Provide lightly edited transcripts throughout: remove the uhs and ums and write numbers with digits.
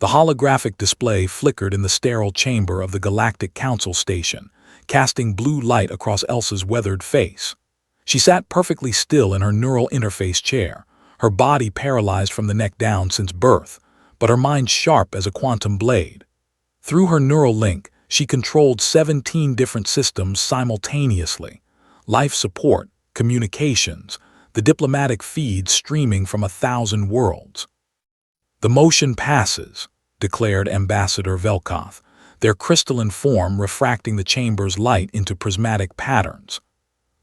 The holographic display flickered in the sterile chamber of the Galactic Council station, casting blue light across Elsa's weathered face. She sat perfectly still in her neural interface chair, her body paralyzed from the neck down since birth, but her mind sharp as a quantum blade. Through her neural link, she controlled 17 different systems simultaneously: life support, communications, the diplomatic feeds streaming from 1,000 worlds. "The motion passes," declared Ambassador Velkoth, their crystalline form refracting the chamber's light into prismatic patterns.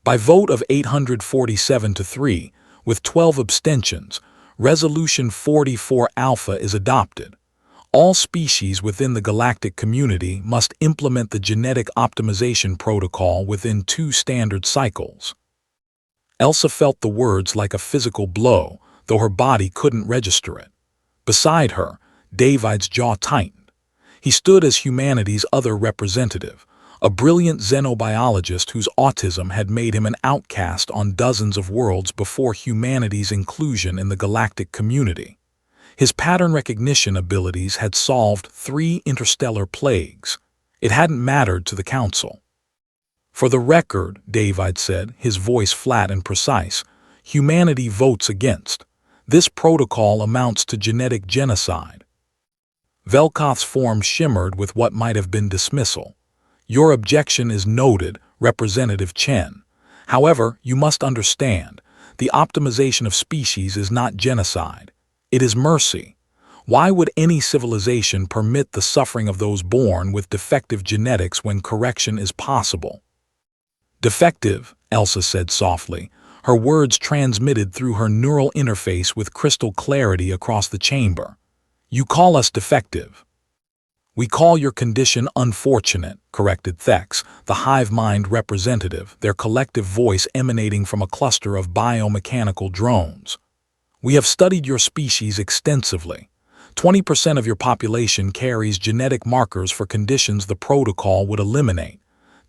By vote of 847-3, with 12 abstentions, Resolution 44 Alpha is adopted. All species within the galactic community must implement the genetic optimization protocol within 2 standard cycles. Elsa felt the words like a physical blow, though her body couldn't register it. Beside her, David's jaw tightened. He stood as humanity's other representative, a brilliant xenobiologist whose autism had made him an outcast on dozens of worlds before humanity's inclusion in the galactic community. His pattern recognition abilities had solved 3 interstellar plagues. It hadn't mattered to the Council. "For the record," David said, his voice flat and precise, "humanity votes against. This protocol amounts to genetic genocide." Velkoth's form shimmered with what might have been dismissal. "Your objection is noted, Representative Chen. However, you must understand, the optimization of species is not genocide. It is mercy. Why would any civilization permit the suffering of those born with defective genetics when correction is possible?" "Defective," Elsa said softly, her words transmitted through her neural interface with crystal clarity across the chamber. "You call us defective." "We call your condition unfortunate," corrected Thex, the hive mind representative, their collective voice emanating from a cluster of biomechanical drones. "We have studied your species extensively. 20% of your population carries genetic markers for conditions the protocol would eliminate: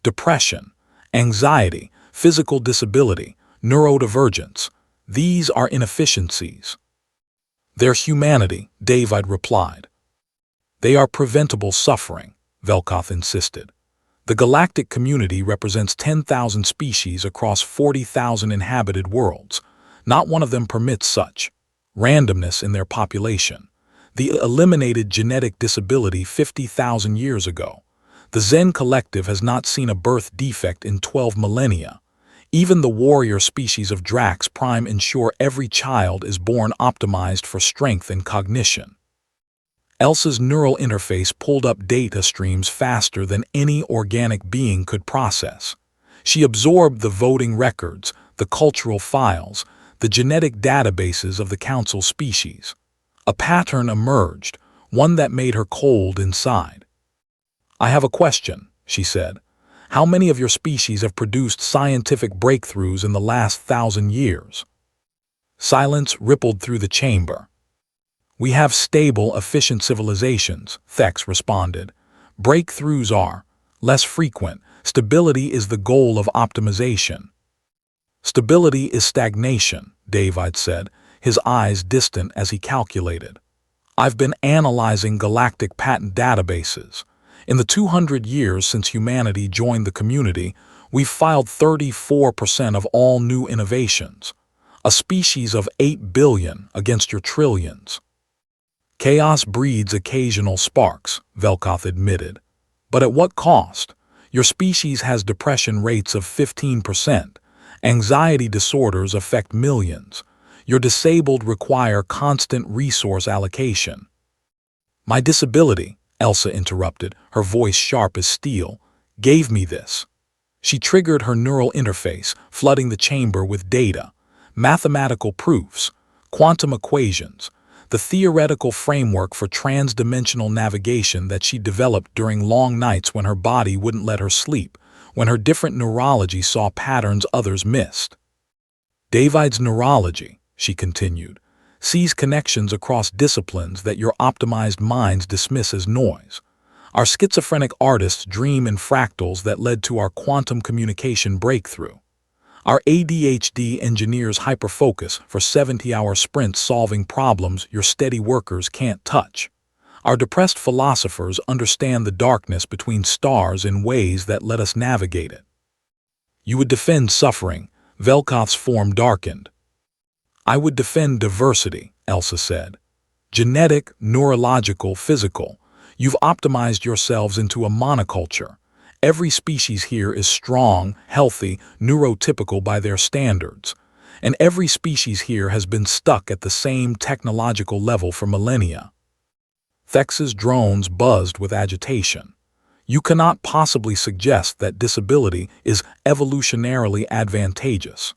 depression, anxiety, physical disability, neurodivergence. These are inefficiencies." "They're humanity," David replied. "They are preventable suffering," Velkoth insisted. "The galactic community represents 10,000 species across 40,000 inhabited worlds. Not one of them permits such randomness in their population. The eliminated genetic disability 50,000 years ago. The Zen collective has not seen a birth defect in 12 millennia. Even the warrior species of Drax Prime ensure every child is born optimized for strength and cognition." Elsa's neural interface pulled up data streams faster than any organic being could process. She absorbed the voting records, the cultural files, the genetic databases of the Council species. A pattern emerged, one that made her cold inside. "I have a question," she said. "How many of your species have produced scientific breakthroughs in the last 1,000 years?" Silence rippled through the chamber. "We have stable, efficient civilizations," Thex responded. "Breakthroughs are less frequent. Stability is the goal of optimization." "Stability is stagnation," David said, his eyes distant as he calculated. "I've been analyzing galactic patent databases. In the 200 years since humanity joined the community, we've filed 34% of all new innovations. A species of 8 billion against your trillions." "Chaos breeds occasional sparks," Velkoth admitted. "But at what cost? Your species has depression rates of 15%. Anxiety disorders affect millions. Your disabled require constant resource allocation." "My disability," Elsa interrupted, her voice sharp as steel, "gave me this." She triggered her neural interface, flooding the chamber with data, mathematical proofs, quantum equations, the theoretical framework for trans-dimensional navigation that she developed during long nights when her body wouldn't let her sleep, when her different neurology saw patterns others missed. "David's neurology," she continued, "sees connections across disciplines that your optimized minds dismiss as noise. Our schizophrenic artists dream in fractals that led to our quantum communication breakthrough. Our ADHD engineers hyperfocus for 70-hour sprints solving problems your steady workers can't touch. Our depressed philosophers understand the darkness between stars in ways that let us navigate it. You would defend suffering. Velkoth's form darkened. I would defend diversity, Elsa said. Genetic, neurological, physical. You've optimized yourselves into a monoculture. Every species here is strong, healthy, neurotypical by their standards. And every species here has been stuck at the same technological level for millennia. Thex's drones buzzed with agitation. You cannot possibly suggest that disability is evolutionarily advantageous.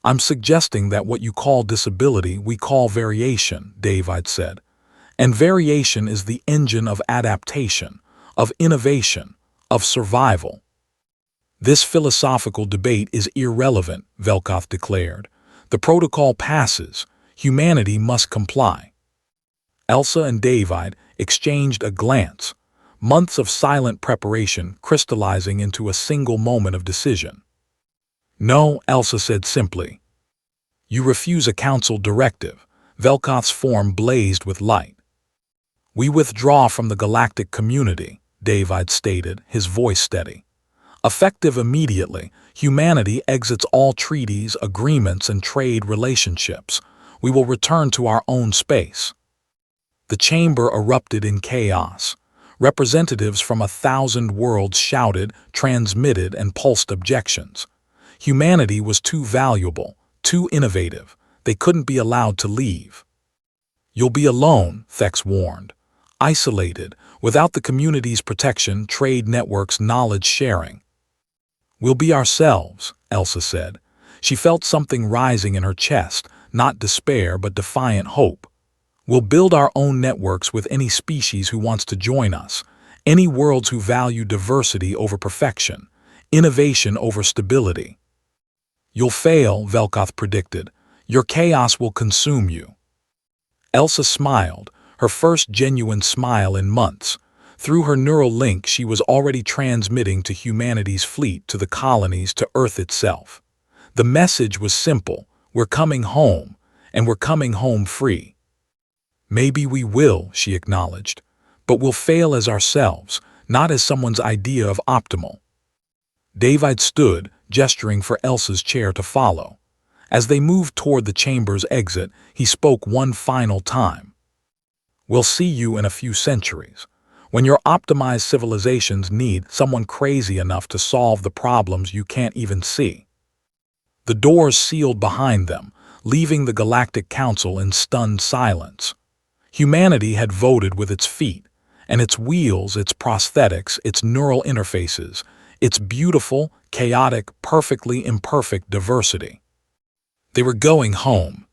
I'm suggesting that what you call disability we call variation, David said. And variation is the engine of adaptation, of innovation, of survival. This philosophical debate is irrelevant, Velkoth declared. The protocol passes. Humanity must comply. Elsa and David exchanged a glance, months of silent preparation crystallizing into a single moment of decision. No, Elsa said simply. You refuse a council directive. Velkoth's form blazed with light. We withdraw from the galactic community, David stated, his voice steady. Effective immediately, humanity exits all treaties, agreements, and trade relationships. We will return to our own space. The chamber erupted in chaos. Representatives from 1,000 worlds shouted, transmitted, and pulsed objections. Humanity was too valuable, too innovative. They couldn't be allowed to leave. You'll be alone, Thex warned. Isolated, without the community's protection, trade networks, knowledge sharing. We'll be ourselves, Elsa said. She felt something rising in her chest, not despair but defiant hope. We'll build our own networks with any species who wants to join us, any worlds who value diversity over perfection, innovation over stability. You'll fail, Velkoth predicted. Your chaos will consume you. Elsa smiled, her first genuine smile in months. Through her neural link, she was already transmitting to humanity's fleet, to the colonies, to Earth itself. The message was simple. We're coming home, and we're coming home free. Maybe we will, she acknowledged, but we'll fail as ourselves, not as someone's idea of optimal. David stood, gesturing for Elsa's chair to follow. As they moved toward the chamber's exit, he spoke one final time. We'll see you in a few centuries, when your optimized civilizations need someone crazy enough to solve the problems you can't even see. The doors sealed behind them, leaving the Galactic Council in stunned silence. Humanity had voted with its feet, and its wheels, its prosthetics, its neural interfaces, its beautiful, chaotic, perfectly imperfect diversity. They were going home,